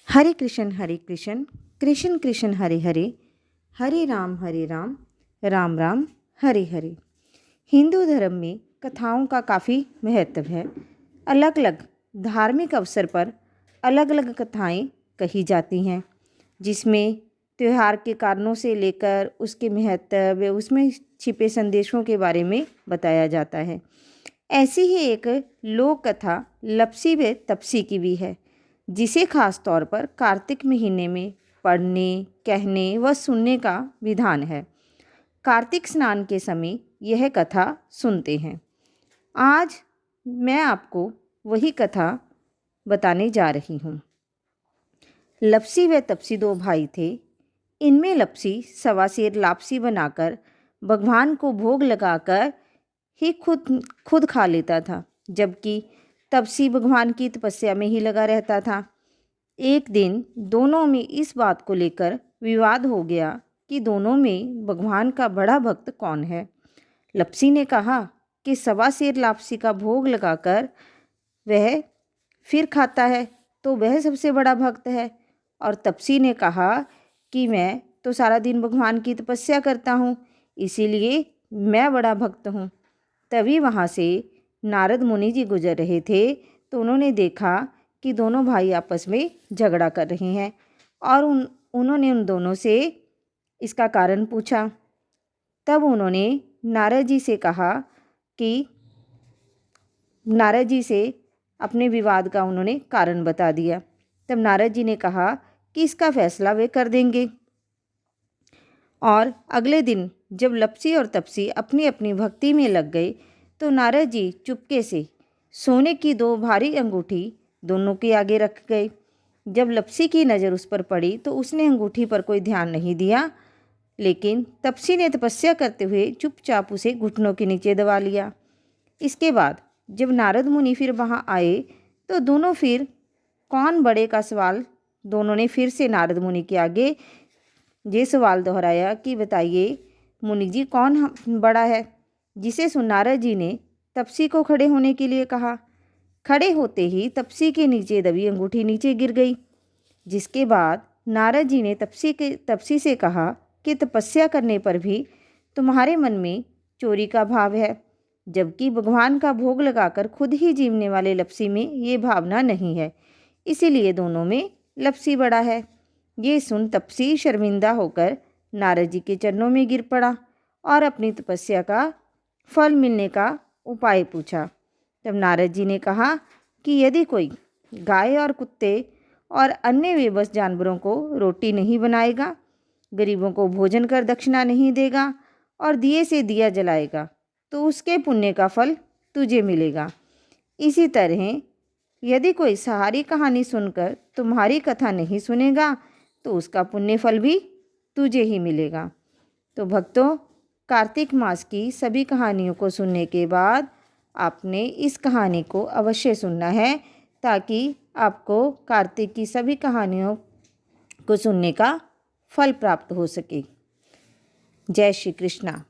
हरे कृष्ण कृष्ण कृष्ण हरे हरे, हरे राम राम राम हरे हरे। हिंदू धर्म में कथाओं का काफ़ी महत्व है। अलग अलग धार्मिक अवसर पर अलग अलग कथाएं कही जाती हैं, जिसमें त्यौहार के कारणों से लेकर उसके महत्व, उसमें छिपे संदेशों के बारे में बताया जाता है। ऐसी ही एक लोक कथा लपसी व तपसी की भी है, जिसे खास तौर पर कार्तिक महीने में पढ़ने, कहने व सुनने का विधान है। कार्तिक स्नान के समय यह कथा सुनते हैं। आज मैं आपको वही कथा बताने जा रही हूँ। लपसी व तपसी दो भाई थे। इनमें लपसी सवा सेर लापसी बनाकर भगवान को भोग लगाकर ही खुद खा लेता था, जबकि तपसी भगवान की तपस्या में ही लगा रहता था। एक दिन दोनों में इस बात को लेकर विवाद हो गया कि दोनों में भगवान का बड़ा भक्त कौन है। लपसी ने कहा कि सवा सेर लापसी का भोग लगाकर वह फिर खाता है तो वह सबसे बड़ा भक्त है, और तपसी ने कहा कि मैं तो सारा दिन भगवान की तपस्या करता हूँ, इसीलिए मैं बड़ा भक्त हूँ। तभी वहाँ से नारद मुनि जी गुजर रहे थे, तो उन्होंने देखा कि दोनों भाई आपस में झगड़ा कर रहे हैं, और उन्होंने उन दोनों से इसका कारण पूछा। तब उन्होंने नारद जी से कहा कि नारद जी से अपने विवाद का उन्होंने कारण बता दिया। तब नारद जी ने कहा कि इसका फैसला वे कर देंगे। और अगले दिन जब लपसी और तपसी अपनी अपनी भक्ति में लग गए, तो नारद जी चुपके से सोने की दो भारी अंगूठी दोनों के आगे रख गए। जब लपसी की नज़र उस पर पड़ी तो उसने अंगूठी पर कोई ध्यान नहीं दिया, लेकिन तपसी ने तपस्या करते हुए चुपचाप उसे घुटनों के नीचे दबा लिया। इसके बाद जब नारद मुनि फिर वहाँ आए, तो दोनों फिर कौन बड़े का सवाल दोनों ने फिर से नारद मुनि के आगे ये सवाल दोहराया कि बताइए मुनि जी, कौन बड़ा है। जिसे सुन नारद जी ने तपसी को खड़े होने के लिए कहा। खड़े होते ही तपसी के नीचे दबी अंगूठी नीचे गिर गई, जिसके बाद नारद जी ने तपसी से कहा कि तपस्या करने पर भी तुम्हारे मन में चोरी का भाव है, जबकि भगवान का भोग लगाकर खुद ही जीवने वाले लपसी में ये भावना नहीं है, इसीलिए दोनों में लपसी बड़ा है। ये सुन तपसी शर्मिंदा होकर नारद जी के चरणों में गिर पड़ा और अपनी तपस्या का फल मिलने का उपाय पूछा। तब नारद जी ने कहा कि यदि कोई गाय और कुत्ते और अन्य बेबस जानवरों को रोटी नहीं बनाएगा, गरीबों को भोजन कर दक्षिणा नहीं देगा और दिए से दिया जलाएगा, तो उसके पुण्य का फल तुझे मिलेगा। इसी तरह यदि कोई सहारी कहानी सुनकर तुम्हारी कथा नहीं सुनेगा, तो उसका पुण्य फल भी तुझे ही मिलेगा। तो भक्तों, कार्तिक मास की सभी कहानियों को सुनने के बाद आपने इस कहानी को अवश्य सुनना है, ताकि आपको कार्तिक की सभी कहानियों को सुनने का फल प्राप्त हो सके। जय श्री कृष्णा।